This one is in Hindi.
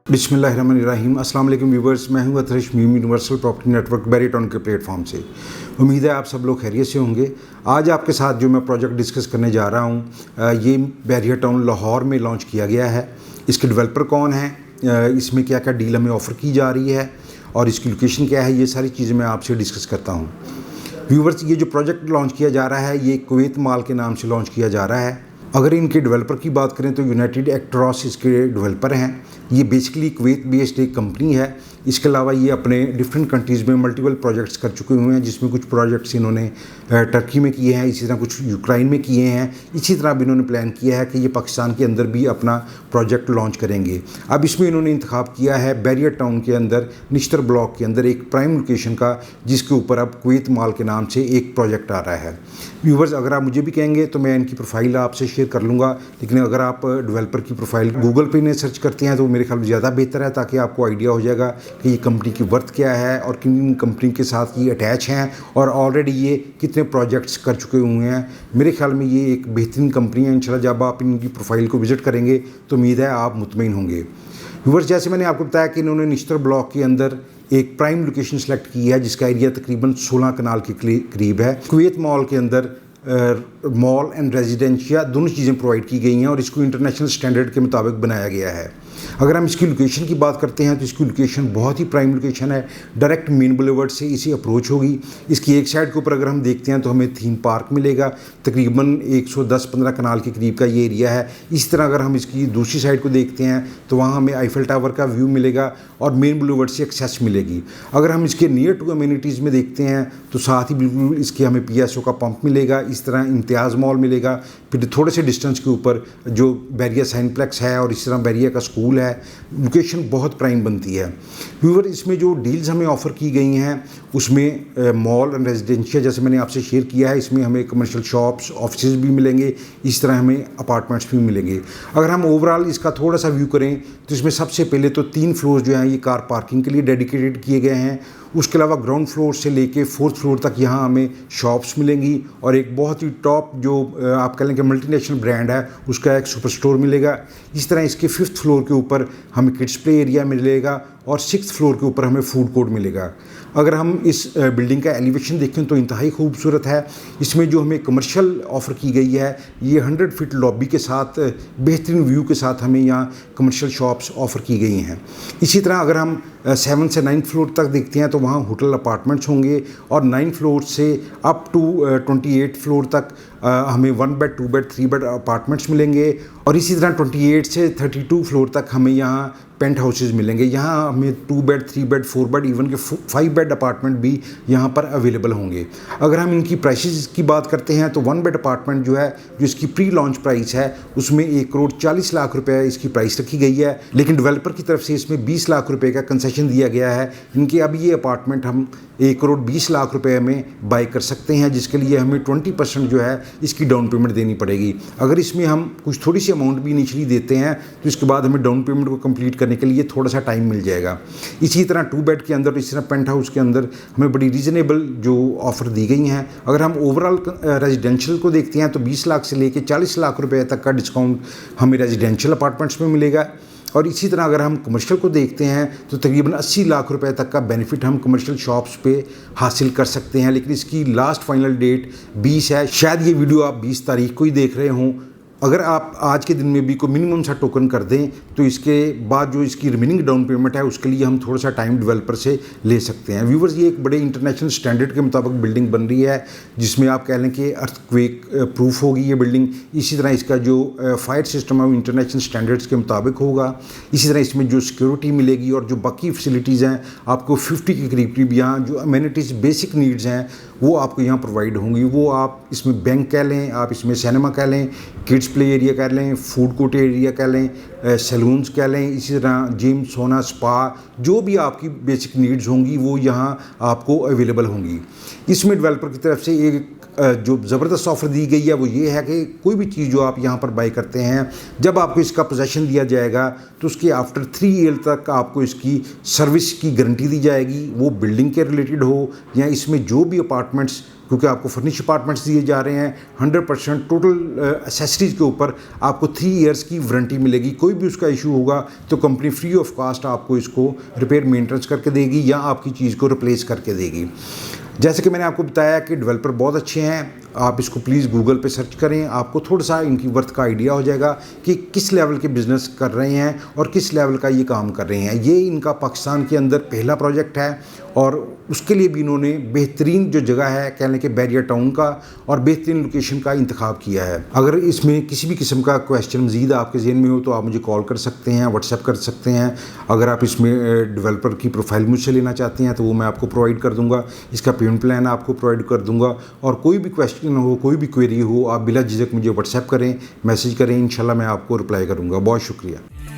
बिस्मिल्लाहिर्रहमानिर्रहीम। अस्सलाम वालेकुम व्यूवर्स, मैं हूं अतरिश मीम universal property network Bahria town के प्लेटफॉर्म से। उम्मीद है आप सब लोग खैरियत से होंगे। आज आपके साथ जो मैं प्रोजेक्ट डिस्कस करने जा रहा हूं, ये बैरियर टाउन लाहौर में लॉन्च किया गया है। इसके डेवलपर कौन है, इसमें क्या क्या डील हमें ऑफ़र की जा रही है और इसकी लोकेशन क्या है, ये सारी चीज़ें मैं आपसे डिस्कस करता हूँ। व्यूवर्स, ये जो प्रोजेक्ट लॉन्च किया जा रहा है ये कुवैत मॉल के नाम से लॉन्च किया जा रहा है। अगर इनके डेवलपर की बात करें तो यूनाइटेड एक्ट्रॉस इसके डेवलपर हैं। ये बेसिकली कुवैत बेस्ड एक कंपनी है। इसके अलावा ये अपने डिफरेंट कंट्रीज़ में मल्टीपल प्रोजेक्ट्स कर चुके हुए हैं, जिसमें कुछ प्रोजेक्ट्स इन्होंने टर्की में किए हैं, इसी तरह कुछ यूक्रेन में किए हैं। इसी तरह अब इन्होंने प्लान किया है कि ये पाकिस्तान के अंदर भी अपना प्रोजेक्ट लॉन्च करेंगे। अब इसमें इन्होंने इंतखाब किया है बैरियर टाउन के अंदर निश्तर ब्लॉक के अंदर एक प्राइम लोकेशन का, जिसके ऊपर अब कुवैत मॉल के नाम से एक प्रोजेक्ट आ रहा है। व्यूवर्स, अगर आप मुझे भी कहेंगे तो मैं इनकी प्रोफाइल आपसे शेयर कर लूँगा, लेकिन अगर आप डेवलपर की प्रोफाइल गूगल पे इन्हें सर्च करते हैं तो मेरे ख्याल में ज़्यादा बेहतर है, ताकि आपको आइडिया हो जाएगा कि ये कंपनी की वर्थ क्या है और किन कंपनी के साथ ये अटैच हैं और ऑलरेडी ये कितने प्रोजेक्ट्स कर चुके हुए हैं। मेरे ख्याल में ये एक बेहतरीन कंपनी है। इंशाल्लाह जब आप इनकी प्रोफाइल को विज़िट करेंगे तो उम्मीद है आप मुतमईन होंगे। व्यूवर्स, जैसे मैंने आपको बताया कि इन्होंने निश्तर ब्लॉक के अंदर एक प्राइम लोकेशन सेलेक्ट की है, जिसका एरिया तकरीबन 16 कनाल के करीब है। कुवैत मॉल के अंदर मॉल एंड रेजिडेंशिया दोनों चीज़ें प्रोवाइड की गई हैं और इसको इंटरनेशनल स्टैंडर्ड के मुताबिक बनाया गया है। अगर हम इसकी लोकेशन की बात करते हैं तो इसकी लोकेशन बहुत ही प्राइम लोकेशन है। डायरेक्ट मेन बुलेवर्ड से इसी अप्रोच होगी। इसकी एक साइड के ऊपर अगर हम देखते हैं तो हमें थीम पार्क मिलेगा, तकरीबन 110-15 कनाल के करीब का ये एरिया है। इस तरह अगर हम इसकी दूसरी साइड को देखते हैं तो वहाँ हमें आईफल टावर का व्यू मिलेगा और मेन बुलेवर्ड से एक्सेस मिलेगी। अगर हम इसके नियर टू अम्यूनिटीज़ में देखते हैं तो साथ ही बिल्कुल इसके हमें PSO का पंप मिलेगा, इस तरह इम्तियाज़ मॉल मिलेगा। फिर थोड़े से डिस्टेंस के ऊपर जो बैरियर साइनप्लेक्स है और इस तरह बैरियर का स्कूल है। लोकेशन बहुत प्राइम बनती है। व्यूवर, इसमें जो डील्स हमें ऑफ़र की गई हैं उसमें मॉल एंड रेजिडेंशियल जैसे मैंने आपसे शेयर किया है, इसमें हमें कमर्शियल शॉप्स, ऑफिसेज भी मिलेंगे, इस तरह हमें अपार्टमेंट्स भी मिलेंगे। अगर हम ओवरऑल इसका थोड़ा सा व्यू करें तो इसमें सबसे पहले तो 3 फ्लोर जो हैं ये कार पार्किंग के लिए डेडिकेटेड किए गए हैं। उसके अलावा ग्राउंड फ्लोर से लेके 4th फ्लोर तक यहाँ हमें शॉप्स मिलेंगी और एक बहुत ही टॉप जो आप कह लें कि मल्टीनेशनल ब्रांड है उसका एक सुपर स्टोर मिलेगा। इस तरह इसके 5th फ्लोर के ऊपर हमें किड्स प्ले एरिया मिलेगा और 6th फ्लोर के ऊपर हमें फूड कोर्ट मिलेगा। अगर हम इस बिल्डिंग का एलिवेशन देखें तो इंतहाई खूबसूरत है। इसमें जो हमें कमर्शियल ऑफ़र की गई है ये 100 फीट लॉबी के साथ बेहतरीन व्यू के साथ हमें यहाँ कमर्शियल शॉप्स ऑफ़र की गई हैं। इसी तरह अगर हम 7 से 9th फ्लोर तक देखते हैं तो वहाँ होटल अपार्टमेंट्स होंगे और 9 फ्लोर से अप टू 28 फ्लोर तक हमें 1 बेड 2 बेड 3 बेड अपार्टमेंट्स मिलेंगे और इसी तरह 28 से 32 फ्लोर तक हमें यहाँ पेंट हाउसेज मिलेंगे। यहाँ हमें 2 बेड 3 बेड 4 बेड इवन के 5 बेड अपार्टमेंट भी यहाँ पर अवेलेबल होंगे। अगर हम इनकी प्राइसेस की बात करते हैं तो 1 बेड अपार्टमेंट जो है, जो इसकी प्री लॉन्च प्राइस है उसमें 1,40,00,000 रुपये इसकी प्राइस रखी गई है, लेकिन डेवलपर की तरफ से इसमें 20 लाख रुपये का कंसेशन दिया गया है। इनके अब ये अपार्टमेंट हम 1,20,00,000 रुपये में बाई कर सकते हैं, जिसके लिए हमें 20% जो है इसकी डाउन पेमेंट देनी पड़ेगी। अगर इसमें हम कुछ थोड़ी सी अमाउंट भी इनिशियली देते हैं तो इसके बाद हमें डाउन पेमेंट को कंप्लीट करने के लिए थोड़ा सा टाइम मिल जाएगा। इसी तरह 2 बेड के अंदर, इसी तरह पेंट हाउस के अंदर हमें बड़ी रीज़नेबल जो ऑफ़र दी गई हैं। अगर हम ओवरऑल रेजिडेंशियल को देखते हैं तो 20 लाख से लेकर 40 लाख रुपये तक का डिस्काउंट हमें रेजिडेंशियल अपार्टमेंट्स में मिलेगा। और इसी तरह अगर हम कमर्शियल को देखते हैं तो तकरीबन 80 लाख रुपए तक का बेनिफिट हम कमर्शियल शॉप्स पे हासिल कर सकते हैं, लेकिन इसकी लास्ट फाइनल डेट 20 है। शायद ये वीडियो आप 20 तारीख को ही देख रहे हों। अगर आप आज के दिन में भी कोई मिनिमम सा टोकन कर दें तो इसके बाद जो इसकी रिमेनिंग डाउन पेमेंट है उसके लिए हम थोड़ा सा टाइम डेवलपर से ले सकते हैं। व्यूवर्स, ये एक बड़े इंटरनेशनल स्टैंडर्ड के मुताबिक बिल्डिंग बन रही है, जिसमें आप कह लें कि अर्थक्वेक प्रूफ होगी ये बिल्डिंग। इसी तरह इसका जो फायर सिस्टम है वो इंटरनेशनल स्टैंडर्ड्स के मुताबिक होगा। इसी तरह इसमें जो सिक्योरिटी मिलेगी और जो बाकी फैसिलिटीज़ हैं आपको 50 के करीब यहाँ जो अमेनिटीज़ बेसिक नीड्स हैं वो आपको यहाँ प्रोवाइड होंगी। वो आप इसमें बैंक कह लें, आप इसमें सिनेमा कह लें, किड्स प्ले एरिया कह लें, फूड कोर्ट एरिया कह लें, सैलून्स कह लें, इसी तरह जिम, सोना, स्पा, जो भी आपकी बेसिक नीड्स होंगी वो यहाँ आपको अवेलेबल होंगी। इसमें डेवलपर की तरफ से एक जो ज़बरदस्त ऑफ़र दी गई है वो ये है कि कोई भी चीज़ जो आप यहाँ पर बाई करते हैं, जब आपको इसका पोजेसन दिया जाएगा तो उसके आफ्टर 3 ईयर तक आपको इसकी सर्विस की गारंटी दी जाएगी। वो बिल्डिंग के रिलेटेड हो या इसमें जो भी अपार्टमेंट्स क्योंकि आपको फर्निश अपार्टमेंट्स दिए जा रहे हैं। 100% टोटल एसेसरीज़ के ऊपर आपको 3 ईयर्स की वारंटी मिलेगी। कोई भी उसका इशू होगा तो कंपनी फ्री ऑफ कास्ट आपको इसको रिपेयर मेंटेनेंस करके देगी या आपकी चीज़ को रिप्लेस करके देगी। जैसे कि मैंने आपको बताया कि डेवलपर बहुत अच्छे हैं, आप इसको प्लीज़ गूगल पे सर्च करें, आपको थोड़ा सा इनकी वर्थ का आइडिया हो जाएगा कि किस लेवल के बिज़नेस कर रहे हैं और किस लेवल का ये काम कर रहे हैं। ये इनका पाकिस्तान के अंदर पहला प्रोजेक्ट है और उसके लिए भी इन्होंने बेहतरीन जो जगह है कह लें कि बैरियर टाउन का और बेहतरीन लोकेशन का इंतखाब किया है। अगर इसमें किसी भी किस्म का क्वेश्चन मज़ीद आपके ज़हन में हो तो आप मुझे कॉल कर सकते हैं, व्हाट्सएप कर सकते हैं। अगर आप इसमें डेवलपर की प्रोफाइल मुझसे लेना चाहते हैं तो वो मैं आपको प्रोवाइड कर दूँगा, इसका पेमेंट प्लान आपको प्रोवाइड कर दूँगा। और कोई भी क्वेश्चन हो, कोई भी क्वेरी हो, आप बिला झिझक मुझे व्हाट्सएप करें, मैसेज करें, इंशाल्लाह मैं आपको रिप्लाई करूँगा। बहुत शुक्रिया।